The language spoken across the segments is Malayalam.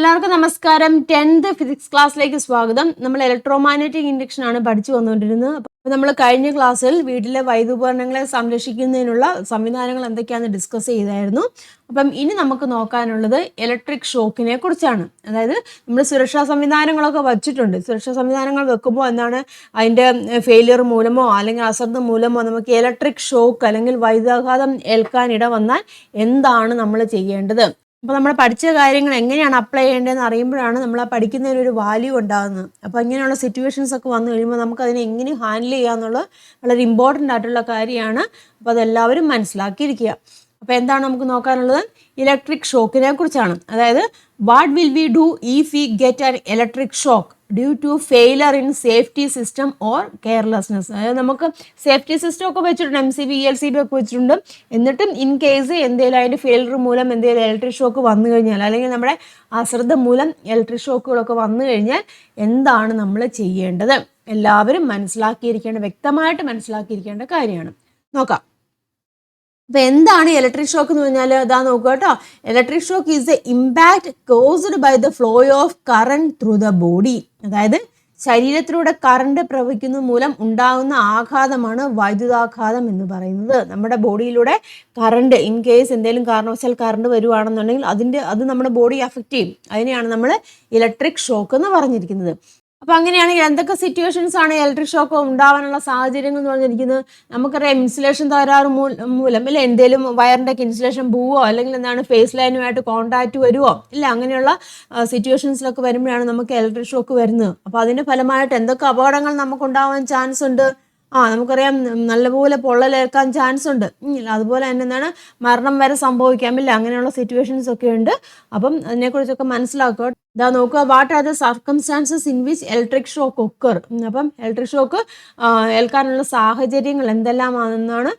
എല്ലാവർക്കും നമസ്കാരം. 10th ഫിസിക്സ് ക്ലാസ്സിലേക്ക് സ്വാഗതം. നമ്മൾ ഇലക്ട്രോമാഗ്നറ്റിക് ഇൻഡക്ഷൻ ആണ് പഠിച്ചു വന്നുകൊണ്ടിരുന്നത്. അപ്പോൾ നമ്മൾ കഴിഞ്ഞ ക്ലാസ്സിൽ വീട്ടിലെ വൈദ്യുപകരണങ്ങളെ സംരക്ഷിക്കുന്നതിനുള്ള സംവിധാനങ്ങൾ എന്തൊക്കെയാണെന്ന് ഡിസ്കസ് ചെയ്തായിരുന്നു. അപ്പം ഇനി നമുക്ക് നോക്കാനുള്ളത് ഇലക്ട്രിക് ഷോക്കിനെ കുറിച്ചാണ്. അതായത് നമ്മൾ സുരക്ഷാ സംവിധാനങ്ങളൊക്കെ വച്ചിട്ടുണ്ട്. സുരക്ഷാ സംവിധാനങ്ങൾ വെക്കുമ്പോൾ എന്താണ് അതിൻ്റെ ഫെയിലിയർ മൂലമോ അല്ലെങ്കിൽ അശ്രദ്ധ മൂലമോ നമുക്ക് ഇലക്ട്രിക് ഷോക്ക് അല്ലെങ്കിൽ വൈദ്യുതാഘാതം ഏൽക്കാനിട വന്നാൽ എന്താണ് നമ്മൾ ചെയ്യേണ്ടത്? അപ്പോൾ നമ്മൾ പഠിച്ച കാര്യങ്ങൾ എങ്ങനെയാണ് അപ്ലൈ ചെയ്യേണ്ടതെന്ന് അറിയുമ്പോഴാണ് നമ്മൾ ആ പഠിക്കുന്നതിനൊരു വാല്യൂ ഉണ്ടാകുന്നത്. അപ്പോൾ ഇങ്ങനെയുള്ള സിറ്റുവേഷൻസ് ഒക്കെ വന്നു കഴിയുമ്പോൾ നമുക്ക് അതിനെ എങ്ങനെ ഹാൻഡിൽ ചെയ്യാമെന്നുള്ളത് വളരെ ഇമ്പോർട്ടൻ്റ് ആയിട്ടുള്ള കാര്യമാണ്. അപ്പോൾ അതെല്ലാവരും മനസ്സിലാക്കിയിരിക്കുക. അപ്പോൾ എന്താണ് നമുക്ക് നോക്കാനുള്ളത്? ഇലക്ട്രിക് ഷോക്കിനെ കുറിച്ചാണ്. അതായത് what will we do if we get an electric shock due to failure in safety system or carelessness. അതായത് നമുക്ക് സേഫ്റ്റി സിസ്റ്റം ഒക്കെ വെച്ചിട്ടുണ്ട്, MCB ELCB ഒക്കെ വെച്ചിട്ടുണ്ട്. എന്നിട്ടും ഇൻ കേസ് എന്തെങ്കിലും അതിൻ്റെ ഫെയിലർ മൂലം എന്തെങ്കിലും ഇലക്ട്രിക് ഷോക്ക് വന്നു കഴിഞ്ഞാൽ അല്ലെങ്കിൽ നമ്മുടെ അശ്രദ്ധ മൂലം ഇലക്ട്രിക് ഷോക്കുകളൊക്കെ വന്നു കഴിഞ്ഞാൽ എന്താണ് നമ്മൾ ചെയ്യേണ്ടത്? എല്ലാവരും വ്യക്തമായിട്ട് മനസ്സിലാക്കിയിരിക്കേണ്ട കാര്യമാണ്. നോക്കാം. അപ്പോൾ എന്താണ് ഇലക്ട്രിക് ഷോക്ക് എന്ന് പറഞ്ഞാൽ അതാ നോക്കുക കേട്ടോ. Electric shock is the impact caused by the flow of current through the body. അതായത് ശരീരത്തിലൂടെ കറണ്ട് പ്രവഹിക്കുന്ന മൂലം ഉണ്ടാകുന്ന ആഘാതമാണ് വൈദ്യുതാഘാതം എന്ന് പറയുന്നത്. നമ്മുടെ ബോഡിയിലൂടെ കറണ്ട് ഇൻ കേസ് എന്തെങ്കിലും കാരണവശാൽ കറണ്ട് വരുവാണെന്നുണ്ടെങ്കിൽ അത് നമ്മുടെ ബോഡി അഫക്റ്റ് ചെയ്യും. അതിനെയാണ് നമ്മൾ ഇലക്ട്രിക് ഷോക്ക് എന്ന് പറഞ്ഞിരിക്കുന്നത്. അപ്പോൾ അങ്ങനെയാണെങ്കിൽ എന്തൊക്കെ സിറ്റുവേഷൻസ് ആണ് ഇലക്ട്രിക് ഷോക്ക് ഉണ്ടാവാനുള്ള സാഹചര്യങ്ങൾ എന്ന് പറഞ്ഞിരിക്കുന്നത്? നമുക്കറിയാം ഇൻസുലേഷൻ തകരാറ് മൂലം അല്ലെ എന്തെങ്കിലും വയറിൻ്റെ ഒക്കെ ഇൻസുലേഷൻ പോവോ അല്ലെങ്കിൽ എന്താണ് ഫേസ് ലൈനുമായിട്ട് കോൺടാക്റ്റ് വരുമോ ഇല്ല, അങ്ങനെയുള്ള സിറ്റുവേഷൻസിലൊക്കെ വരുമ്പോഴാണ് നമുക്ക് ഇലക്ട്രിക് ഷോക്ക് വരുന്നത്. അപ്പോൾ അതിൻ്റെ ഫലമായിട്ട് എന്തൊക്കെ അപകടങ്ങൾ നമുക്കുണ്ടാവാൻ ചാൻസ് ഉണ്ട്? നമുക്കറിയാം നല്ലപോലെ പൊള്ളലേൽക്കാൻ ചാൻസ് ഉണ്ട്. അതുപോലെ തന്നെ എന്താണ് മരണം വരെ സംഭവിക്കാം ഇല്ല, അങ്ങനെയുള്ള സിറ്റുവേഷൻസ് ഒക്കെ ഉണ്ട്. അപ്പം അതിനെക്കുറിച്ചൊക്കെ മനസ്സിലാക്കുക. ഇതാ നോക്കുക, what are the circumstances in which electric shock occur. അപ്പം ഇലക്ട്രിക് ഷോക്ക് ഏൽക്കാനുള്ള സാഹചര്യങ്ങൾ എന്തെല്ലാമാണെന്നാണ്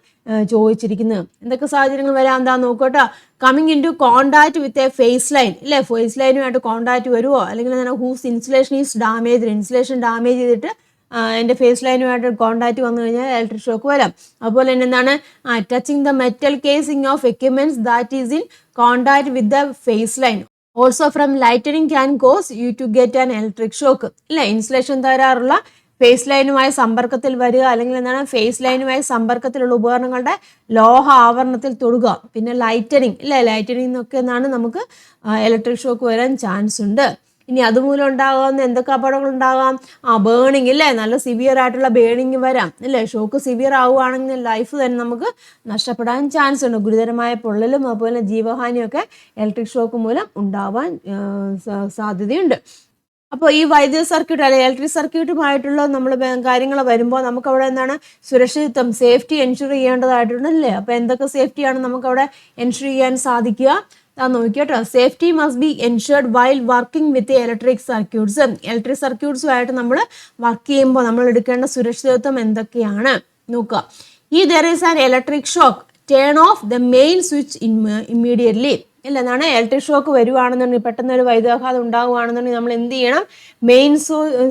ചോദിച്ചിരിക്കുന്നത്. എന്തൊക്കെ സാഹചര്യങ്ങൾ വരാം എന്താ നോക്കട്ടോ. Coming in to contact with a phase line ഇല്ലേ, ഫേസ് ലൈനുമായിട്ട് കോണ്ടാക്ട് വരുമോ അല്ലെങ്കിൽ എന്താണ് whose insulation is damage, insulation damage ചെയ്തിട്ട് എൻ്റെ ഫേസ് ലൈനുമായിട്ട് കോണ്ടാക്റ്റ് വന്നു കഴിഞ്ഞാൽ ഇലക്ട്രിക് ഷോക്ക് വരാം. അതുപോലെ തന്നെ എന്താണ് touching the metal casing of equipments that is in contact with the phase line also from lightning can cause you to get an electric shock ഇല്ലേ. ഇൻസുലേഷൻ തകരാറുള്ള ഫേസ് ലൈനുമായി സമ്പർക്കത്തിൽ വരിക അല്ലെങ്കിൽ എന്താണ് ഫേസ് ലൈനുമായി സമ്പർക്കത്തിലുള്ള ഉപകരണങ്ങളുടെ ലോഹ ആവരണത്തിൽ തൊടുക, പിന്നെ ലൈറ്റനിങ് ഇല്ലേ, ലൈറ്റനിങ് എന്നൊക്കെ എന്നാണ് നമുക്ക് ഇലക്ട്രിക് ഷോക്ക് വരാൻ ചാൻസ് ഉണ്ട്. ഇനി അതുമൂലം ഉണ്ടാകാവുന്ന എന്തൊക്കെ അപകടങ്ങൾ ഉണ്ടാകാം? ബേണിങ് ഇല്ലേ, നല്ല സിവിയർ ആയിട്ടുള്ള ബേണിങ് വരാം ഇല്ലേ. ഷോക്ക് സിവിയർ ആവുകയാണെങ്കിൽ ലൈഫ് തന്നെ നമുക്ക് നഷ്ടപ്പെടാൻ ചാൻസ് ഉണ്ട്. ഗുരുതരമായ പൊള്ളലും അതുപോലെ ജീവഹാനിയും ഒക്കെ ഇലക്ട്രിക് ഷോക്ക് മൂലം ഉണ്ടാവാൻ സാധ്യതയുണ്ട്. അപ്പോൾ ഈ വൈദ്യുത സർക്യൂട്ട് അല്ലെങ്കിൽ ഇലക്ട്രിക് സർക്യൂട്ടുമായിട്ടുള്ള നമ്മൾ കാര്യങ്ങൾ വരുമ്പോൾ നമുക്കവിടെ എന്താണ് സുരക്ഷിതത്വം, സേഫ്റ്റി എൻഷുർ ചെയ്യേണ്ടതായിട്ടുണ്ടല്ലേ. അപ്പോൾ എന്തൊക്കെ സേഫ്റ്റിയാണ് നമുക്കവിടെ എൻഷുർ ചെയ്യാൻ സാധിക്കുക? നോക്കിയോട്ടോ. Safety must be ensured while working with electric circuits. Electric സർക്യൂട്ട്സുമായിട്ട് നമ്മൾ വർക്ക് ചെയ്യുമ്പോൾ നമ്മൾ എടുക്കേണ്ട സുരക്ഷിതത്വം എന്തൊക്കെയാണ് നോക്കുക. ഈ there is an electric shock, turn off the main switch immediately. ഇല്ല, എന്താണ് ഇലക്ട്രിക് ഷോക്ക് വരുവാണെന്നുണ്ടെങ്കിൽ പെട്ടെന്ന് ഒരു വൈദ്യുതാഘാതം ഉണ്ടാവുകയാണെന്നുണ്ടെങ്കിൽ നമ്മൾ എന്ത് ചെയ്യണം? മെയിൻ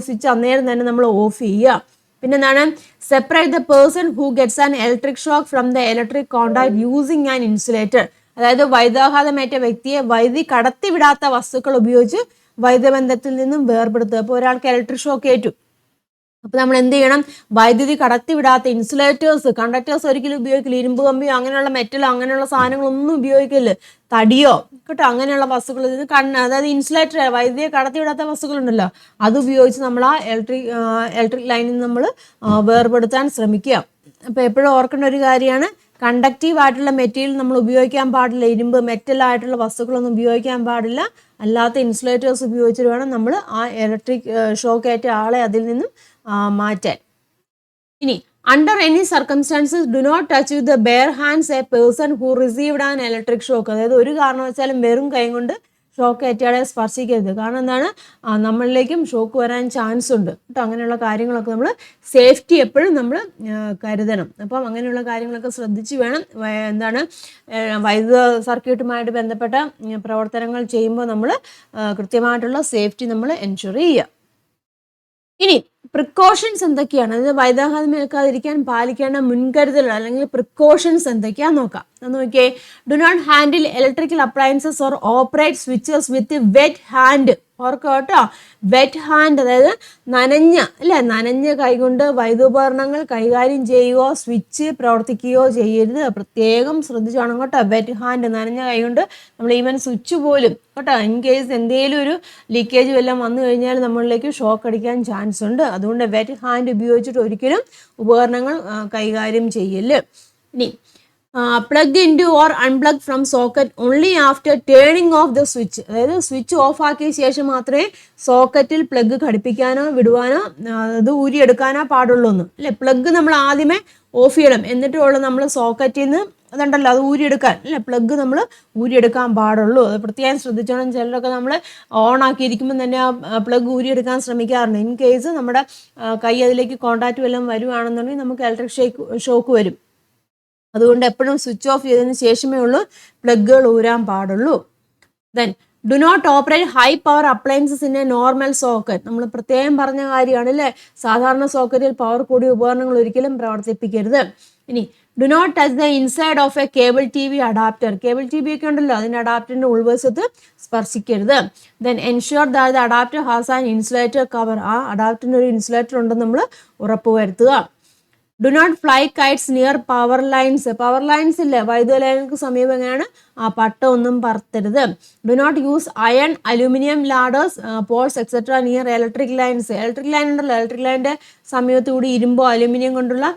സ്വിച്ച് അന്നേരം തന്നെ നമ്മൾ ഓഫ് ചെയ്യുക. പിന്നെ എന്താണ് separate the person who gets an electric shock from the electric contact using an insulator. അതായത് വൈദ്യുതാഘാതമേറ്റ വ്യക്തിയെ വൈദ്യുതി കടത്തിവിടാത്ത വസ്തുക്കൾ ഉപയോഗിച്ച് വൈദ്യുതബന്ധത്തിൽ നിന്നും വേർപെടുത്തുക. അപ്പോൾ ഒരാൾക്ക് ഇലക്ട്രിക് ഷോക്ക് ഏറ്റു, അപ്പോൾ നമ്മൾ എന്ത് ചെയ്യണം? വൈദ്യുതി കടത്തിവിടാത്ത ഇൻസുലേറ്റേഴ്സ്, കണ്ടക്ടേഴ്സ് ഒരിക്കലും ഉപയോഗിക്കില്ല. ഇരുമ്പ് കമ്പിയോ അങ്ങനെയുള്ള മെറ്റലോ അങ്ങനെയുള്ള സാധനങ്ങളൊന്നും ഉപയോഗിക്കില്ല. തടിയോ കേട്ടോ അങ്ങനെയുള്ള വസ്തുക്കൾ അതായത് ഇൻസുലേറ്റർ വൈദ്യുതിയെ കടത്തിവിടാത്ത വസ്തുക്കളുണ്ടല്ലോ, അത് ഉപയോഗിച്ച് നമ്മൾ ആ ഇലക്ട്രിക് ലൈനിൽ നമ്മൾ വേർപെടുത്താൻ ശ്രമിക്കുക. അപ്പോൾ എപ്പോഴും ഓർക്കേണ്ട ഒരു കാര്യമാണ്, കണ്ടക്റ്റീവ് ആയിട്ടുള്ള മെറ്റീരിയൽ നമ്മൾ ഉപയോഗിക്കാൻ പാടില്ല. ഇരുമ്പ് മെറ്റലായിട്ടുള്ള വസ്തുക്കളൊന്നും ഉപയോഗിക്കാൻ പാടില്ല. അല്ലാത്ത ഇൻസുലേറ്റേഴ്സ് ഉപയോഗിച്ചിട്ട് വേണം നമ്മൾ ആ ഇലക്ട്രിക് ഷോക്ക് ഏറ്റ ആളെ അതിൽ നിന്നും മാറ്റാൻ. ഇനി under any circumstances do not touch with the bare hands a person who received an electric shock. അതായത് ഒരു കാരണവശാലും വെറും കൈ കൊണ്ട് ഷോക്ക് ഏറ്റയാളെ സ്പർശിക്കരുത്. കാരണം എന്താണ് നമ്മളിലേക്കും ഷോക്ക് വരാൻ ചാൻസ് ഉണ്ട് കേട്ടോ. അങ്ങനെയുള്ള കാര്യങ്ങളൊക്കെ നമ്മൾ സേഫ്റ്റി എപ്പോഴും നമ്മൾ കരുതണം. അപ്പം അങ്ങനെയുള്ള കാര്യങ്ങളൊക്കെ ശ്രദ്ധിച്ച് വേണം എന്താണ് വൈദ്യുത സർക്യൂട്ടുമായിട്ട് ബന്ധപ്പെട്ട പ്രവർത്തനങ്ങൾ ചെയ്യുമ്പോൾ നമ്മൾ കൃത്യമായിട്ടുള്ള സേഫ്റ്റി നമ്മൾ എൻഷുർ ചെയ്യുക. ഇനി പ്രിക്കോഷൻസ് എന്തൊക്കെയാണ്, അതായത് വൈദ്യുതാഘാതം ഏൽക്കാതിരിക്കാൻ പാലിക്കേണ്ട മുൻകരുതലുകൾ അല്ലെങ്കിൽ പ്രിക്കോഷൻസ് എന്തൊക്കെയാന്ന് നോക്കാം. നോക്കിയേ, do not handle electrical appliances or operate switches with wet hand. ഓർക്കുക കേട്ടോ, വെറ്റ് ഹാൻഡ് അതായത് നനഞ്ഞ കൈകൊണ്ട് വൈദ്യുപകരണങ്ങൾ കൈകാര്യം ചെയ്യുകയോ സ്വിച്ച് പ്രവർത്തിക്കുകയോ ചെയ്യരുത്. പ്രത്യേകം ശ്രദ്ധിച്ചോണം കേട്ടോ. വെറ്റ് ഹാൻഡ്, നനഞ്ഞ കൈകൊണ്ട് നമ്മൾ ഈവൻ സ്വിച്ച് പോലും കേട്ടോ, ഇൻ കേസ് എന്തെങ്കിലും ഒരു ലീക്കേജ് വല്ലതും വന്നു കഴിഞ്ഞാൽ നമ്മളിലേക്ക് ഷോക്ക് അടിക്കാൻ ചാൻസ് ഉണ്ട്. അതുകൊണ്ട് വെറ്റ് ഹാൻഡ് ഉപയോഗിച്ചിട്ട് ഒരിക്കലും ഉപകരണങ്ങൾ കൈകാര്യം ചെയ്യല്. ഇനി plug in two or unplug from socket only after turning of the switch. അതായത് സ്വിച്ച് ഓഫ് ആക്കിയ ശേഷം മാത്രമേ സോക്കറ്റിൽ പ്ലഗ് ഘടിപ്പിക്കാനോ വിടുവാനോ അത് ഊരിയെടുക്കാനോ പാടുള്ളൂ എന്ന് അല്ലേ. പ്ലഗ് നമ്മൾ ആദ്യമേ ഓഫ് ചെയ്യണം, എന്നിട്ടുള്ള നമ്മൾ സോക്കറ്റിൽ നിന്ന് അതുണ്ടല്ലോ അത് ഊരിയെടുക്കാൻ അല്ലേ, പ്ലഗ് നമ്മൾ ഊരിയെടുക്കാൻ പാടുള്ളൂ. അത് പ്രത്യേകം ശ്രദ്ധിച്ചോണം. ചിലരൊക്കെ നമ്മൾ ഓൺ ആക്കിയിരിക്കുമ്പോൾ തന്നെ ആ പ്ലഗ് ഊരിയെടുക്കാൻ ശ്രമിക്കാറുണ്ട്. ഇൻ കേസ് നമ്മുടെ കൈ അതിലേക്ക് കോൺടാക്റ്റ് വല്ലതും വരുവാണെന്നുണ്ടെങ്കിൽ നമുക്ക് ഇലക്ട്രിക് ഷോക്ക് വരും. അതുകൊണ്ട് എപ്പോഴും സ്വിച്ച് ഓഫ് ചെയ്തതിന് ശേഷമേ ഉള്ളൂ പ്ലഗുകൾ ഊരാൻ പാടുള്ളൂ. Then do not operate high power appliances in a normal socket. നമ്മൾ പ്രത്യേകം പറഞ്ഞ കാര്യമാണ് അല്ലേ, സാധാരണ സോക്കറ്റിൽ പവർ കൂടിയ ഉപകരണങ്ങൾ ഒരിക്കലും പ്രവർത്തിപ്പിക്കരുത്. ഇനി do not touch the inside of a cable T V adapter. Cable T V ഒക്കെ ഉണ്ടല്ലോ, അതിൻ്റെ അഡാപ്റ്ററിൻ്റെ ഉൾവശത്ത് സ്പർശിക്കരുത്. Then ensure that the adapter has an insulator cover. ആ അഡാപ്റ്ററിന് ഒരു ഇൻസുലേറ്റർ ഉണ്ടെന്ന് നമ്മൾ ഉറപ്പുവരുത്തുക. Do not fly kites near power lines. Power lines ഇല്ലേ, വൈദ്യുത ലൈനുകൾക്ക് സമീപം എങ്ങനെയാണ് ആ പട്ട ഒന്നും പറത്തരുത്. Do not use iron, aluminium ladders, poles etcetera near electric lines. Electric line ഉണ്ടല്ലോ, ഇലക്ട്രിക് ലൈനിൻ്റെ സമീപത്തുകൂടി ഇരുമ്പോ അലൂമിനിയം കൊണ്ടുള്ള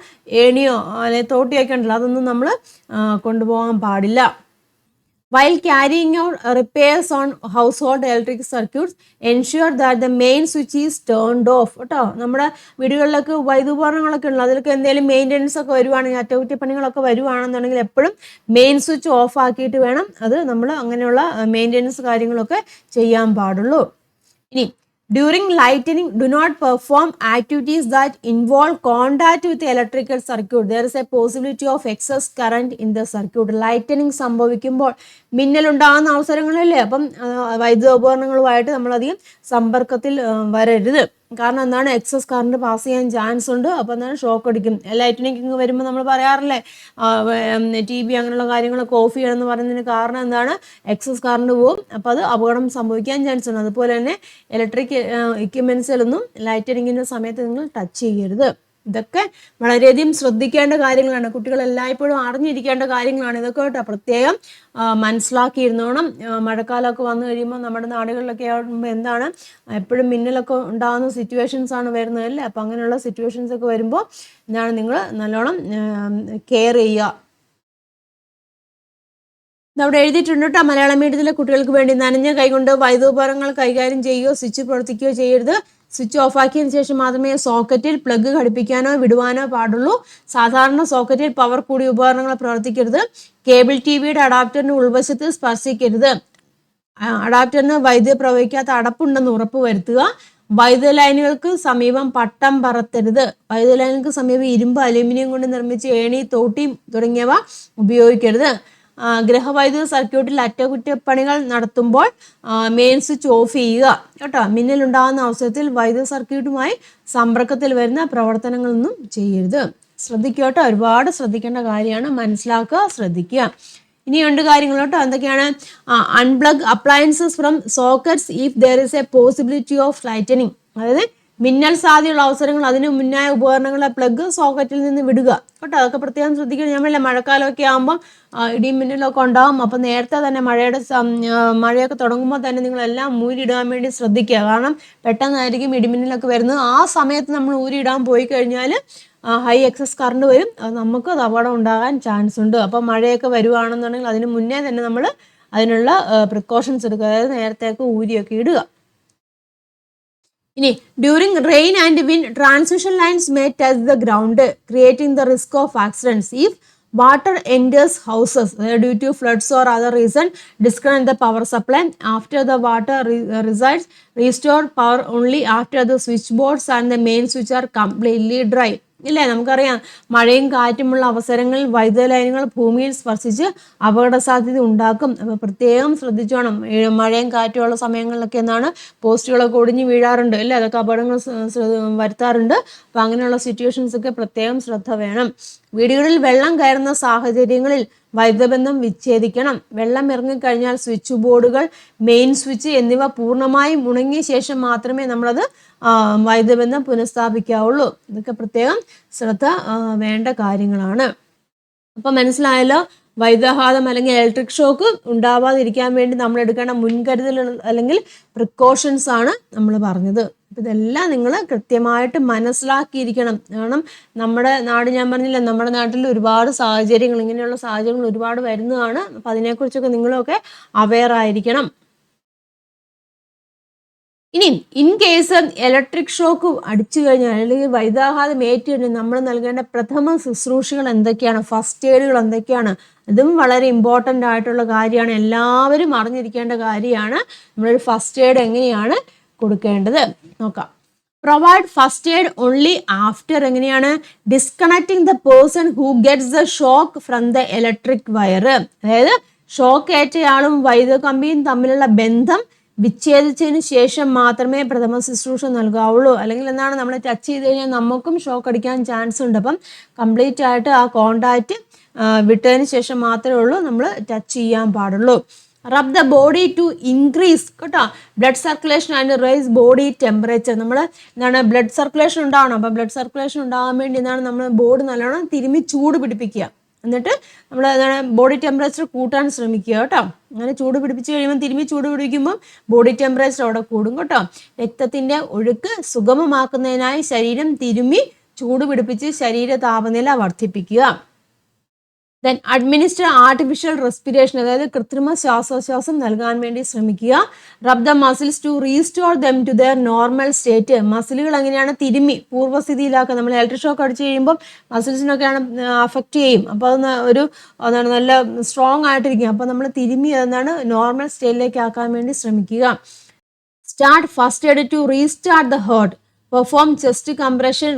ഏണിയോ അല്ലെങ്കിൽ തോട്ടിയൊക്കെ ഉണ്ടല്ലോ, അതൊന്നും നമ്മൾ കൊണ്ടുപോകാൻ പാടില്ല. While carrying out repairs on household electric circuits, ensure that the main switch is turned off. കേട്ടോ, നമ്മുടെ വീടുകളിലൊക്കെ വൈദ്യുപകരണങ്ങളൊക്കെ ഉള്ളു, അതിലൊക്കെ എന്തെങ്കിലും മെയിൻ്റെനൻസ് ഒക്കെ വരുവാണെങ്കിൽ, അറ്റകുറ്റപ്പണികളൊക്കെ വരുവാണെന്നുണ്ടെങ്കിൽ എപ്പോഴും മെയിൻ സ്വിച്ച് ഓഫ് ആക്കിയിട്ട് വേണം അത് നമ്മൾ അങ്ങനെയുള്ള മെയിൻ്റെനൻസ് കാര്യങ്ങളൊക്കെ ചെയ്യാൻ പാടുള്ളൂ. ഇനി during lightning, do not perform activities that involve contact with the electrical circuit. There is a possibility of excess current in the circuit. Lightning സംഭവിക്കുമ്പോൾ മിന്നലുണ്ടാകുന്ന അവസരങ്ങളല്ലേ, അപ്പം വൈദ്യുത ഉപകരണങ്ങളുമായിട്ട് നമ്മളധികം സമ്പർക്കത്തിൽ വരരുത്. കാരണം എന്താണ്, എക്സസ് കറണ്ട് പാസ് ചെയ്യാൻ ചാൻസ് ഉണ്ട്. അപ്പോൾ എന്താണ്, ഷോക്ക് അടിക്കും. ലൈറ്റനിങ് വരുമ്പോൾ നമ്മൾ പറയാറില്ലേ, ടി വി അങ്ങനെയുള്ള കാര്യങ്ങളൊക്കെ ഓഫ് ചെയ്യണം എന്ന് പറയുന്നതിന് കാരണം എന്താണ്, എക്സസ് കറണ്ട് പോകും, അപ്പോൾ അത് അപകടം സംഭവിക്കാൻ ചാൻസ് ഉണ്ട്. അതുപോലെ തന്നെ ഇലക്ട്രിക് എക്യുപ്മെൻറ്റ്സിലൊന്നും ലൈറ്റനിങ്ങിൻ്റെ സമയത്ത് നിങ്ങൾ ടച്ച് ചെയ്യരുത്. ഇതൊക്കെ വളരെയധികം ശ്രദ്ധിക്കേണ്ട കാര്യങ്ങളാണ്, കുട്ടികൾ എല്ലായ്പ്പോഴും അറിഞ്ഞിരിക്കേണ്ട കാര്യങ്ങളാണ് ഇതൊക്കെ കേട്ടോ. പ്രത്യേകം മനസ്സിലാക്കിയിരുന്നോണം. മഴക്കാലമൊക്കെ വന്നു കഴിയുമ്പോൾ നമ്മുടെ നാടുകളിലൊക്കെ ആകുമ്പോൾ എന്താണ്, എപ്പോഴും മിന്നലൊക്കെ ഉണ്ടാകുന്ന സിറ്റുവേഷൻസ് ആണ് വരുന്നത് അല്ലേ. അപ്പം അങ്ങനെയുള്ള സിറ്റുവേഷൻസ് ഒക്കെ വരുമ്പോൾ എന്താണ്, നിങ്ങൾ നല്ലോണം കെയർ ചെയ്യുക. ഇതവിടെ എഴുതിയിട്ടുണ്ട് കേട്ടോ, മലയാളം മീഡിയത്തിലെ കുട്ടികൾക്ക് വേണ്ടി. നനഞ്ഞ കൈകൊണ്ട് വൈദ്യുതോപകരണങ്ങൾ കൈകാര്യം ചെയ്യുകയോ സ്വിച്ച് പ്രവർത്തിക്കുകയോ ചെയ്യരുത്. സ്വിച്ച് ഓഫ് ആക്കിയതിനു ശേഷം മാത്രമേ സോക്കറ്റിൽ പ്ലഗ് ഘടിപ്പിക്കാനോ വിടുവാനോ പാടുള്ളൂ. സാധാരണ സോക്കറ്റിൽ പവർ കൂടിയ ഉപകരണങ്ങൾ പ്രവർത്തിക്കരുത്. കേബിൾ ടി വിയുടെ അഡാപ്റ്ററിന് ഉൾവശത്ത് സ്പർശിക്കരുത്. അഡാപ്റ്ററിന് വൈദ്യുതി പ്രവഹിക്കാത്ത അടപ്പുണ്ടെന്ന് ഉറപ്പ് വരുത്തുക. വൈദ്യുത ലൈനുകൾക്ക് സമീപം പട്ടം പറത്തരുത്. വൈദ്യുത ലൈനുകൾക്ക് സമീപം ഇരുമ്പ്, അലൂമിനിയം കൊണ്ട് നിർമ്മിച്ച ഏണി, തോട്ടി തുടങ്ങിയവ ഉപയോഗിക്കരുത്. ഗ്രഹവൈദ്യുത സർക്യൂട്ടിൽ അറ്റകുറ്റപ്പണികൾ നടത്തുമ്പോൾ മെയിൻ സ്വിച്ച് ഓഫ് ചെയ്യുക കേട്ടോ. മിന്നലുണ്ടാകുന്ന അവസരത്തിൽ വൈദ്യുത സർക്യൂട്ടുമായി സമ്പർക്കത്തിൽ വരുന്ന പ്രവർത്തനങ്ങളൊന്നും ചെയ്യരുത്. ശ്രദ്ധിക്കുക കേട്ടോ, ഒരുപാട് ശ്രദ്ധിക്കേണ്ട കാര്യമാണ്, മനസ്സിലാക്കുക, ശ്രദ്ധിക്കുക. ഇനിയുണ്ട് കാര്യങ്ങൾ കേട്ടോ. എന്തൊക്കെയാണ്, unplug appliances from sockets if there is A possibility of lightening. അതായത് മിന്നൽ സാധ്യതയുള്ള അവസരങ്ങൾ, അതിന് മുന്നായ ഉപകരണങ്ങളെ പ്ലഗ് സോക്കറ്റിൽ നിന്ന് വിടുക കേട്ടോ. അതൊക്കെ പ്രത്യേകം ശ്രദ്ധിക്കണം. നമ്മളല്ലേ മഴക്കാലമൊക്കെ ആകുമ്പോൾ ഇടിയും മിന്നലൊക്കെ ഉണ്ടാകും. അപ്പം നേരത്തെ തന്നെ മഴയൊക്കെ തുടങ്ങുമ്പോൾ തന്നെ നിങ്ങളെല്ലാം ഊരിയിടാൻ വേണ്ടി ശ്രദ്ധിക്കുക. കാരണം പെട്ടെന്നായിരിക്കും ഇടിമിന്നലൊക്കെ വരുന്നത്. ആ സമയത്ത് നമ്മൾ ഊരിയിടാൻ പോയി കഴിഞ്ഞാൽ ഹൈ എക്സസ് കറണ്ട് വരും, നമുക്ക് അത് അപകടം ഉണ്ടാകാൻ ചാൻസ് ഉണ്ട്. അപ്പം മഴയൊക്കെ വരുവാണെന്നുണ്ടെങ്കിൽ അതിന് മുന്നേ തന്നെ നമ്മൾ അതിനുള്ള പ്രിക്കോഷൻസ് എടുക്കുക, അതായത് നേരത്തേക്ക് ഊരിയൊക്കെ ഇടുക. ഇനി during rain and wind transmission lines may touch the ground creating the risk of accidents. If water enters houses due to floods or other reason, disconnect the power supply. After the water resides, restore power only after the switchboards and the main switch are completely dry. ഇല്ലേ? നമുക്കറിയാം മഴയും കാറ്റുമുള്ള അവസരങ്ങളിൽ വൈദ്യുത ലൈനുകൾ ഭൂമിയിൽ സ്പർശിച്ച് അപകട സാധ്യത ഉണ്ടാക്കും. അപ്പോൾ പ്രത്യേകം ശ്രദ്ധിച്ചോണം. മഴയും കാറ്റുമുള്ള സമയങ്ങളിലൊക്കെ എന്താണ് പോസ്റ്റുകളൊക്കെ ഒടിഞ്ഞു വീഴാറുണ്ട് അല്ലേ? അതൊക്കെ അപകടങ്ങൾ വരുത്താറുണ്ട്. അപ്പം അങ്ങനെയുള്ള സിറ്റുവേഷൻസ് ഒക്കെ പ്രത്യേകം ശ്രദ്ധ വേണം. വീടുകളിൽ വെള്ളം കയറുന്ന സാഹചര്യങ്ങളിൽ വൈദ്യുതബന്ധം വിച്ഛേദിക്കണം. വെള്ളം ഇറങ്ങിക്കഴിഞ്ഞാൽ സ്വിച്ച് ബോർഡുകൾ, മെയിൻ സ്വിച്ച് എന്നിവ പൂർണ്ണമായും ഉണങ്ങിയ ശേഷം മാത്രമേ നമ്മളത് വൈദ്യുതബന്ധം പുനഃസ്ഥാപിക്കാവുള്ളൂ. ഇതൊക്കെ പ്രത്യേകം ശ്രദ്ധ വേണ്ട കാര്യങ്ങളാണ്. അപ്പം മനസ്സിലായല്ലോ, വൈദ്യുതാഘാതം അല്ലെങ്കിൽ ഇലക്ട്രിക് ഷോക്ക് ഉണ്ടാവാതിരിക്കാൻ വേണ്ടി നമ്മൾ എടുക്കേണ്ട മുൻകരുതലുകൾ അല്ലെങ്കിൽ പ്രിക്കോഷൻസ് ആണ് നമ്മൾ പറഞ്ഞത്. അപ്പം ഇതെല്ലാം നിങ്ങൾ കൃത്യമായിട്ട് മനസ്സിലാക്കിയിരിക്കണം. കാരണം നമ്മുടെ നാട്, ഞാൻ പറഞ്ഞില്ല, നമ്മുടെ നാട്ടിൽ ഒരുപാട് സാഹചര്യങ്ങൾ, ഇങ്ങനെയുള്ള സാഹചര്യങ്ങൾ ഒരുപാട് വരുന്നതാണ്. അപ്പം അതിനെക്കുറിച്ചൊക്കെ നിങ്ങളൊക്കെ അവെയർ ആയിരിക്കണം. ഇനി ഇൻ കേസ് ഇലക്ട്രിക് ഷോക്ക് അടിച്ചു കഴിഞ്ഞാൽ അല്ലെങ്കിൽ വൈദ്യുതാഘാതം ഏറ്റുകഴിഞ്ഞാൽ നമ്മൾ നൽകേണ്ട പ്രഥമ ശുശ്രൂഷകൾ എന്തൊക്കെയാണ്, ഫസ്റ്റ് എയ്ഡുകൾ എന്തൊക്കെയാണ്, അതും വളരെ ഇമ്പോർട്ടൻ്റ് ആയിട്ടുള്ള കാര്യമാണ്. എല്ലാവരും അറിഞ്ഞിരിക്കേണ്ട കാര്യമാണ്. നമ്മളൊരു ഫസ്റ്റ് എയ്ഡ് എങ്ങനെയാണ് കൊടുക്കേണ്ടത് നോക്കാം. Provide first aid only after എങ്ങനെയാണ് disconnecting the person who gets the shock from the electric wire. അതായത് ഷോക്ക് ഏറ്റയാളും വൈദ്യുത കമ്പിയും തമ്മിലുള്ള ബന്ധം വിച്ഛേദിച്ചതിന് ശേഷം മാത്രമേ പ്രഥമ ശുശ്രൂഷ നൽകാവുള്ളൂ. അല്ലെങ്കിൽ എന്താണ്, നമ്മൾ ടച്ച് ചെയ്ത് കഴിഞ്ഞാൽ നമുക്കും ഷോക്ക് അടിക്കാൻ ചാൻസ് ഉണ്ട്. അപ്പം കംപ്ലീറ്റ് ആയിട്ട് ആ കോണ്ടാക്റ്റ് വിട്ടതിന് ശേഷം മാത്രമേ ഉള്ളൂ നമ്മൾ ടച്ച് ചെയ്യാൻ പാടുള്ളൂ. Rub the body to increase കേട്ടോ blood circulation and raise body temperature. നമ്മൾ എന്താണ് ബ്ലഡ് സർക്കുലേഷൻ ഉണ്ടാവണം. അപ്പം ബ്ലഡ് സർക്കുലേഷൻ ഉണ്ടാകാൻ വേണ്ടി എന്താണ് നമ്മൾ ബോഡി നല്ലോണം തിരുമ്മി ചൂട് പിടിപ്പിക്കുക. എന്നിട്ട് നമ്മൾ എന്താണ് ബോഡി ടെമ്പറേച്ചർ കൂട്ടാൻ ശ്രമിക്കുക കേട്ടോ. അങ്ങനെ ചൂട് പിടിപ്പിച്ച് കഴിയുമ്പോൾ തിരുമ്മി ചൂട് പിടിക്കുമ്പോൾ ബോഡി ടെമ്പറേച്ചർ അവിടെ കൂടും കേട്ടോ. രക്തത്തിൻ്റെ ഒഴുക്ക് സുഗമമാക്കുന്നതിനായി ശരീരം തിരുമ്മി ചൂട് പിടിപ്പിച്ച് ശരീര താപനില വർദ്ധിപ്പിക്കുക. ദെൻ അഡ്മിനിസ്റ്റർ ആർട്ടിഫിഷ്യൽ റെസ്പിറേഷൻ, അതായത് കൃത്രിമ ശ്വാസോച്ഛ്വാസം നൽകാൻ വേണ്ടി ശ്രമിക്കുക. Rub the muscles to restore them to their normal state. മസിലുകൾ എങ്ങനെയാണ് തിരുമ്മി പൂർവ്വസ്ഥിതിയിലാക്കുക. നമ്മൾ ഇലക്ട്രിക് ഷോക്ക് അടിച്ച് കഴിയുമ്പോൾ മസിൽസിനൊക്കെയാണ് അഫക്റ്റ് ചെയ്യും. അപ്പോൾ അതൊന്ന് ഒരു നല്ല സ്ട്രോങ് ആയിട്ടിരിക്കും. അപ്പോൾ നമ്മൾ തിരുമ്മി അതെന്താണ് നോർമൽ സ്റ്റേറ്റിലേക്ക് ആക്കാൻ വേണ്ടി ശ്രമിക്കുക. Start first aid to restart the heart. Perform chest compression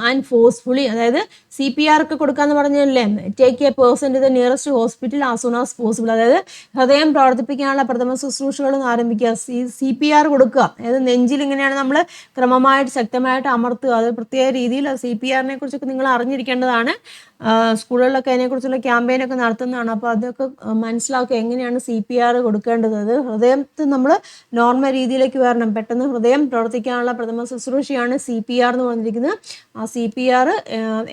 and forcefully. അതായത് CPR ഒക്കെ കൊടുക്കാന്ന് പറഞ്ഞല്ലേ, take a person to the nearest hospital as soon as possible. അതായത് ഹൃദയം പ്രവർത്തിപ്പിക്കാനുള്ള പ്രഥമ ശുശ്രൂഷകൾ ആരംഭിക്കുക. CPR കൊടുക്കുക. അതായത് നെഞ്ചിൽ ഇങ്ങനെയാണ് നമ്മൾ ക്രമമായിട്ട് ശക്തമായിട്ട് അമർത്തുക. അത് പ്രത്യേക രീതിയിൽ CPRനെ കുറിച്ചൊക്കെ നിങ്ങൾ അറിഞ്ഞിരിക്കേണ്ടതാണ്. സ്കൂളുകളിലൊക്കെ അതിനെക്കുറിച്ചുള്ള ക്യാമ്പയിനൊക്കെ നടത്തുന്നതാണ്. അപ്പോൾ അതൊക്കെ മനസ്സിലാക്കുക എങ്ങനെയാണ് CPR കൊടുക്കേണ്ടത്. അത് ഹൃദയത്തിൽ നമ്മൾ നോർമൽ രീതിയിലേക്ക് വരണം. പെട്ടെന്ന് ഹൃദയം പ്രവർത്തിക്കാനുള്ള പ്രഥമ ശുശ്രൂഷയാണ് CPR എന്ന് പറഞ്ഞിരിക്കുന്നത്. ആ CPR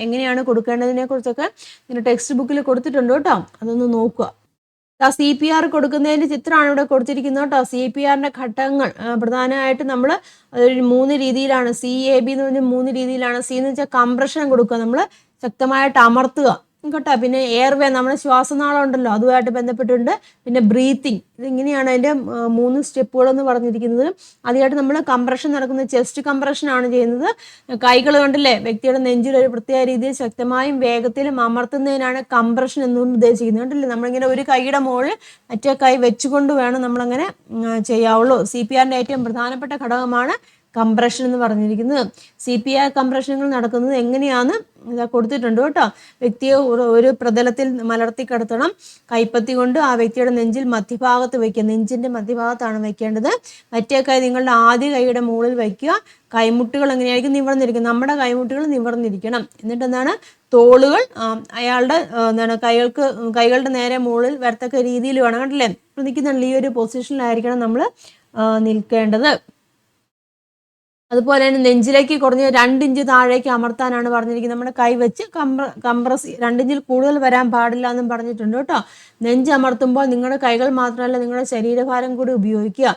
എങ്ങനെയാണ് കൊടുക്കേണ്ടതിനെ കുറിച്ചൊക്കെ ഇങ്ങനെ ടെക്സ്റ്റ് ബുക്കിൽ കൊടുത്തിട്ടുണ്ട് കേട്ടോ. അതൊന്ന് നോക്കുക. CPR കൊടുക്കുന്നതിൻ്റെ ചിത്രമാണ് ഇവിടെ കൊടുത്തിരിക്കുന്നത് കേട്ടോ. CPRൻ്റെ ഘട്ടങ്ങൾ പ്രധാനമായിട്ട് നമ്മൾ അതൊരു 3 രീതിയിലാണ്. CAB എന്ന് പറഞ്ഞാൽ 3 രീതിയിലാണ്. C എന്ന് വെച്ചാൽ കംപ്രഷൻ കൊടുക്കുക, നമ്മൾ ശക്തമായിട്ട് അമർത്തുക കേട്ടോ. പിന്നെ എയർവേ, നമ്മുടെ ശ്വാസനാളം ഉണ്ടല്ലോ, അതുമായിട്ട് ബന്ധപ്പെട്ടിട്ടുണ്ട്. പിന്നെ ബ്രീത്തിങ്, ഇതിങ്ങനെയാണ് അതിൻ്റെ 3 സ്റ്റെപ്പുകളെന്ന് പറഞ്ഞിരിക്കുന്നത്. ആദ്യമായിട്ട് നമ്മൾ കംപ്രഷൻ നടക്കുന്നത് ചെസ്റ്റ് കംപ്രഷനാണ് ചെയ്യുന്നത്. കൈകൾ കണ്ടില്ലേ, വ്യക്തിയുടെ നെഞ്ചിൽ ഒരു പ്രത്യേക രീതിയിൽ ശക്തമായും വേഗത്തിലും അമർത്തുന്നതിനാണ് കംപ്രഷൻ എന്നുകൊണ്ട് ഉദ്ദേശിക്കുന്നത്. കണ്ടില്ലേ, നമ്മളിങ്ങനെ ഒരു കൈയുടെ മുകളിൽ മറ്റേ കൈ വെച്ചുകൊണ്ട് വേണം നമ്മളങ്ങനെ ചെയ്യാവുള്ളൂ. CPRൻ്റെ ഏറ്റവും പ്രധാനപ്പെട്ട ഘടകമാണ് കംപ്രഷൻ എന്ന് പറഞ്ഞിരിക്കുന്നത്. CPR കംപ്രഷനുകൾ നടക്കുന്നത് എങ്ങനെയാണെന്ന് ഇതാ കൊടുത്തിട്ടുണ്ട് കേട്ടോ. വ്യക്തിയെ ഒരു പ്രതലത്തിൽ മലർത്തി കിടത്തണം. കൈപ്പത്തി കൊണ്ട് ആ വ്യക്തിയുടെ നെഞ്ചിൽ മധ്യഭാഗത്ത് വയ്ക്കുക. നെഞ്ചിൻ്റെ മധ്യഭാഗത്താണ് വയ്ക്കേണ്ടത്. മറ്റേ കൈ നിങ്ങളുടെ ആദ്യ കൈയുടെ മുകളിൽ വയ്ക്കുക. കൈമുട്ടുകൾ എങ്ങനെയായിരിക്കും നിവർന്നിരിക്കും. നമ്മുടെ കൈമുട്ടുകൾ നിവർന്നിരിക്കണം. എന്നിട്ട് എന്താണ് തോളുകൾ അയാളുടെ കൈകളുടെ നേരെ മുകളിൽ വരത്തക്ക രീതിയിൽ വേണം. കണ്ടില്ലേ, നിൽക്കുന്നുണ്ട്. ഈ ഒരു പൊസിഷനിലായിരിക്കണം നമ്മൾ നിൽക്കേണ്ടത്. അതുപോലെ തന്നെ നെഞ്ചിലേക്ക് കുറഞ്ഞ് 2 ഇഞ്ച് താഴേക്ക് അമർത്താനാണ് പറഞ്ഞിരിക്കുന്നത്. നമ്മുടെ കൈ വെച്ച് കംപ്രസ് 2 ഇഞ്ചിൽ കൂടുതൽ വരാൻ പാടില്ല എന്നും പറഞ്ഞിട്ടുണ്ട് കേട്ടോ. നെഞ്ച് അമർത്തുമ്പോൾ നിങ്ങളുടെ കൈകൾ മാത്രമല്ല നിങ്ങളുടെ ശരീരഭാരം കൂടി ഉപയോഗിക്കുക.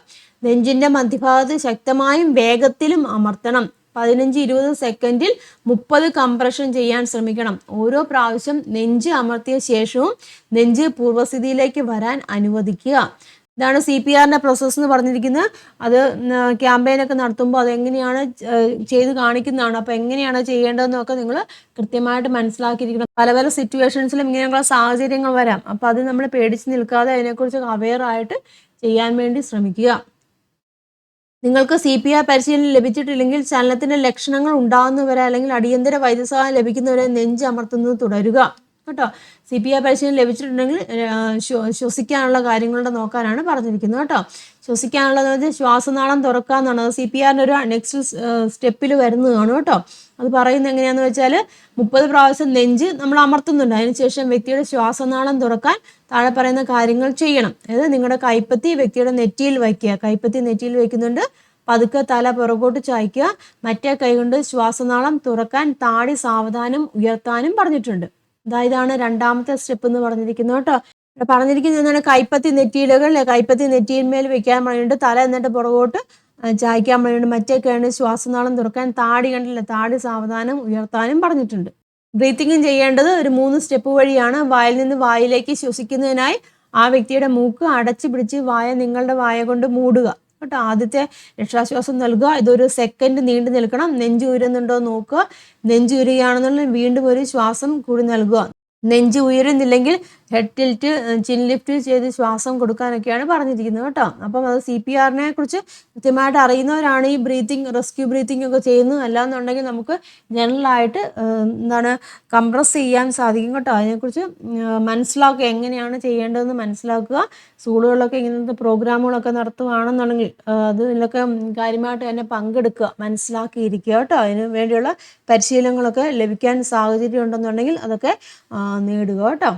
നെഞ്ചിൻ്റെ മധ്യഭാഗത്ത് ശക്തമായും വേഗത്തിലും അമർത്തണം. 15-20 സെക്കൻഡിൽ 30 കംപ്രഷൻ ചെയ്യാൻ ശ്രമിക്കണം. ഓരോ പ്രാവശ്യം നെഞ്ച് അമർത്തിയ ശേഷവും നെഞ്ച് പൂർവ്വസ്ഥിതിയിലേക്ക് വരാൻ അനുവദിക്കുക. ഇതാണ് CPRൻ്റെ പ്രോസസ്സ് എന്ന് പറഞ്ഞിരിക്കുന്നത്. അത് ക്യാമ്പയിനൊക്കെ നടത്തുമ്പോൾ അതെങ്ങനെയാണ് ചെയ്ത് കാണിക്കുന്നതാണ്. അപ്പോൾ എങ്ങനെയാണ് ചെയ്യേണ്ടതെന്നൊക്കെ നിങ്ങൾ കൃത്യമായിട്ട് മനസ്സിലാക്കിയിരിക്കണം. പല പല സിറ്റുവേഷൻസിലും ഇങ്ങനെയുള്ള സാഹചര്യങ്ങൾ വരാം. അപ്പോൾ അത് നമ്മൾ പേടിച്ച് നിൽക്കാതെ അതിനെക്കുറിച്ച് അവെയർ ആയിട്ട് ചെയ്യാൻ വേണ്ടി ശ്രമിക്കുക. നിങ്ങൾക്ക് CPR പരിശീലനം ലഭിച്ചിട്ടില്ലെങ്കിൽ ചലനത്തിന്റെ ലക്ഷണങ്ങൾ ഉണ്ടാകുന്നവരെ അല്ലെങ്കിൽ അടിയന്തര വൈദ്യസഹായം ലഭിക്കുന്നവരെ നെഞ്ച് അമർത്തുന്നത് തുടരുക കേട്ടോ. CPR പരിശീലനം ലഭിച്ചിട്ടുണ്ടെങ്കിൽ ശ്വസിക്കാനുള്ള കാര്യങ്ങളുടെ നോക്കാനാണ് പറഞ്ഞിരിക്കുന്നത് കേട്ടോ. ശ്വസിക്കാനുള്ളത് വെച്ചാൽ ശ്വാസനാളം തുറക്കുക എന്നുള്ളത് CPRന്റെ ഒരു നെക്സ്റ്റ് സ്റ്റെപ്പിൽ വരുന്നതാണ് കേട്ടോ. അത് പറയുന്നത് എങ്ങനെയാണെന്ന് വെച്ചാൽ 30 പ്രാവശ്യം നെഞ്ച് നമ്മൾ അമർത്തുന്നുണ്ട്. അതിനുശേഷം വ്യക്തിയുടെ ശ്വാസനാളം തുറക്കാൻ താഴെ പറയുന്ന കാര്യങ്ങൾ ചെയ്യണം. അതായത് നിങ്ങളുടെ കൈപ്പത്തി വ്യക്തിയുടെ നെറ്റിയിൽ വയ്ക്കുക. കൈപ്പത്തി നെറ്റിയിൽ വയ്ക്കുന്നുണ്ട്. പതുക്കെ തല പുറകോട്ട് ചായ്ക്കുക. മറ്റേ കൈകൊണ്ട് ശ്വാസനാളം തുറക്കാൻ താടി സാവധാനം ഉയർത്താനും പറഞ്ഞിട്ടുണ്ട്. ഇതാണ് രണ്ടാമത്തെ സ്റ്റെപ്പ് എന്ന് പറഞ്ഞിരിക്കുന്നത് കേട്ടോ. ഇവിടെ പറഞ്ഞിരിക്കുന്നത് എന്താണ്? കൈപ്പത്തി നെറ്റിയിന്മേൽ വെക്കാൻ വേണ്ടിയിട്ട് തല എന്നിട്ട് പുറകോട്ട് ചായ്ക്കാൻ വേണ്ടിയിട്ട് മറ്റേ കൈകൊണ്ട് ശ്വാസനാളം തുറക്കാൻ താടി താടി സാവധാനം ഉയർത്താനും പറഞ്ഞിട്ടുണ്ട്. ബ്രീത്തിങ്ങും ചെയ്യേണ്ടത് ഒരു 3 സ്റ്റെപ്പ് വഴിയാണ്. വായിൽ നിന്ന് വായിലേക്ക് ശ്വസിക്കുന്നതിനായി ആ വ്യക്തിയുടെ മൂക്ക് അടച്ചു പിടിച്ച് വായ നിങ്ങളുടെ വായ കൊണ്ട് മൂടുക കേട്ടോ. ആദ്യത്തെ രക്ഷാശ്വാസം നൽകുക. ഇതൊരു സെക്കൻഡ് നീണ്ടു നിൽക്കണം. നെഞ്ച് ഉയരുന്നുണ്ടോ നോക്കുക. നെഞ്ച് ഉയരുകയാണെന്നുണ്ടെങ്കിൽ വീണ്ടും ഒരു ശ്വാസം കൂടി നൽകുക. നെഞ്ച് ഉയരുന്നില്ലെങ്കിൽ ഹെഡ് ടിൽറ്റ്, ചിൻ ലിഫ്റ്റ് ചെയ്ത് ശ്വാസം കൊടുക്കാനൊക്കെയാണ് പറഞ്ഞിരിക്കുന്നത് കേട്ടോ. അപ്പം അത് CPRനെ കുറിച്ച് കൃത്യമായിട്ട് അറിയുന്നവരാണ് ഈ റെസ്ക്യൂ ബ്രീത്തിങ് ഒക്കെ ചെയ്യുന്നത്. അല്ലാന്നുണ്ടെങ്കിൽ നമുക്ക് ജനറലായിട്ട് കംപ്രസ് ചെയ്യാൻ സാധിക്കും കേട്ടോ. അതിനെക്കുറിച്ച് മനസ്സിലാക്കുക, എങ്ങനെയാണ് ചെയ്യേണ്ടതെന്ന് മനസ്സിലാക്കുക. സ്കൂളുകളിലൊക്കെ ഇങ്ങനത്തെ പ്രോഗ്രാമുകളൊക്കെ നടത്തുകയാണെന്നുണ്ടെങ്കിൽ അതിലൊക്കെ കാര്യമായിട്ട് തന്നെ പങ്കെടുക്കുക, മനസ്സിലാക്കിയിരിക്കുക കേട്ടോ. അതിന് വേണ്ടിയുള്ള പരിശീലനങ്ങളൊക്കെ ലഭിക്കാൻ സാഹചര്യം ഉണ്ടെന്നുണ്ടെങ്കിൽ അതൊക്കെ നേടുക കേട്ടോ.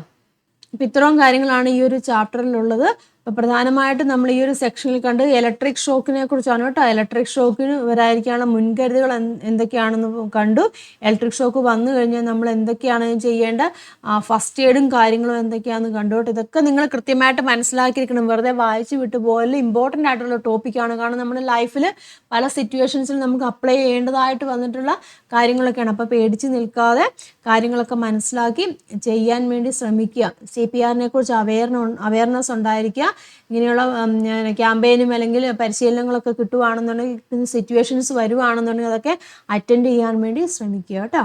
അപ്പം ഇത്രയും കാര്യങ്ങളാണ് ഈ ഒരു ചാപ്റ്ററിലുള്ളത്. അപ്പോൾ പ്രധാനമായിട്ടും നമ്മൾ ഈ ഒരു സെക്ഷനിൽ കണ്ട് ഇലക്ട്രിക് ഷോക്കിനെ കുറിച്ചാണ് കേട്ടോ. ഇലക്ട്രിക് ഷോക്കിന് വരാതിരിക്കാനുള്ള മുൻകരുതലുകൾ എന്തൊക്കെയാണെന്ന് കണ്ടു. ഇലക്ട്രിക് ഷോക്ക് വന്നു കഴിഞ്ഞാൽ നമ്മൾ എന്തൊക്കെയാണ് ചെയ്യേണ്ട ഫസ്റ്റ് എയ്ഡും കാര്യങ്ങളും എന്തൊക്കെയാണെന്ന് കണ്ടു കേട്ടോ. ഇതൊക്കെ നിങ്ങൾ കൃത്യമായിട്ട് മനസ്സിലാക്കിയിരിക്കണം. വെറുതെ വായിച്ചു വിട്ടു പോലെ ഇമ്പോർട്ടൻ്റ് ആയിട്ടുള്ള ടോപ്പിക്കാണ്. കാരണം നമ്മുടെ ലൈഫിൽ പല സിറ്റുവേഷൻസിൽ നമുക്ക് അപ്ലൈ ചെയ്യേണ്ടതായിട്ട് വന്നിട്ടുള്ള കാര്യങ്ങളൊക്കെയാണ്. അപ്പോൾ പേടിച്ച് നിൽക്കാതെ കാര്യങ്ങളൊക്കെ മനസ്സിലാക്കി ചെയ്യാൻ വേണ്ടി ശ്രമിക്കുക. CPRനെ കുറിച്ച് അവയർനെസ് ഉണ്ടായിരിക്കുക. ഇങ്ങനെയുള്ള ക്യാമ്പയിനും അല്ലെങ്കിൽ പരിശീലനങ്ങളൊക്കെ കിട്ടുവാണെന്നുണ്ടെങ്കിൽ, സിറ്റുവേഷൻസ് വരുവാണെന്നുണ്ടെങ്കിൽ അതൊക്കെ അറ്റൻഡ് ചെയ്യാൻ വേണ്ടി ശ്രമിക്കുക കേട്ടോ.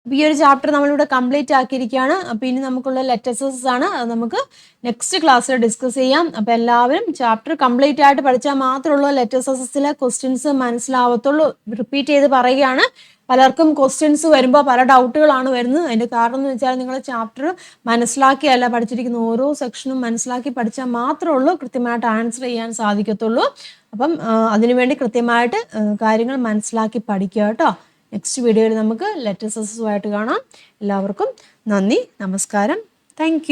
അപ്പോൾ ഈ ഒരു ചാപ്റ്റർ നമ്മളിവിടെ കംപ്ലീറ്റ് ആക്കിയിരിക്കുകയാണ്. അപ്പോൾ ഇനി നമുക്കുള്ള ലെറ്റസസ് ആണ്. അത് നമുക്ക് നെക്സ്റ്റ് ക്ലാസ്സിൽ ഡിസ്കസ് ചെയ്യാം. അപ്പോൾ എല്ലാവരും ചാപ്റ്റർ കംപ്ലീറ്റ് ആയിട്ട് പഠിച്ചാൽ മാത്രമുള്ളൂ ലെറ്റസസിലെ ക്വസ്റ്റ്യൻസ് മനസ്സിലാവത്തുള്ളൂ. റിപ്പീറ്റ് ചെയ്ത് പറയുകയാണ്. പലർക്കും ക്വസ്റ്റ്യൻസ് വരുമ്പോൾ പല ഡൗട്ടുകളാണ് വരുന്നത്. അതിൻ്റെ കാരണം എന്ന് വെച്ചാൽ നിങ്ങൾ ചാപ്റ്റർ മനസ്സിലാക്കിയല്ല പഠിച്ചിരിക്കുന്ന. ഓരോ സെക്ഷനും മനസ്സിലാക്കി പഠിച്ചാൽ മാത്രമേ ഉള്ളൂ കൃത്യമായിട്ട് ആൻസർ ചെയ്യാൻ സാധിക്കത്തുള്ളൂ. അപ്പം അതിനുവേണ്ടി കൃത്യമായിട്ട് കാര്യങ്ങൾ മനസ്സിലാക്കി പഠിക്കുക കേട്ടോ. നെക്സ്റ്റ് വീഡിയോയിൽ നമുക്ക് ലെറ്റസസുമായിട്ട് കാണാം. എല്ലാവർക്കും നന്ദി, നമസ്കാരം, താങ്ക്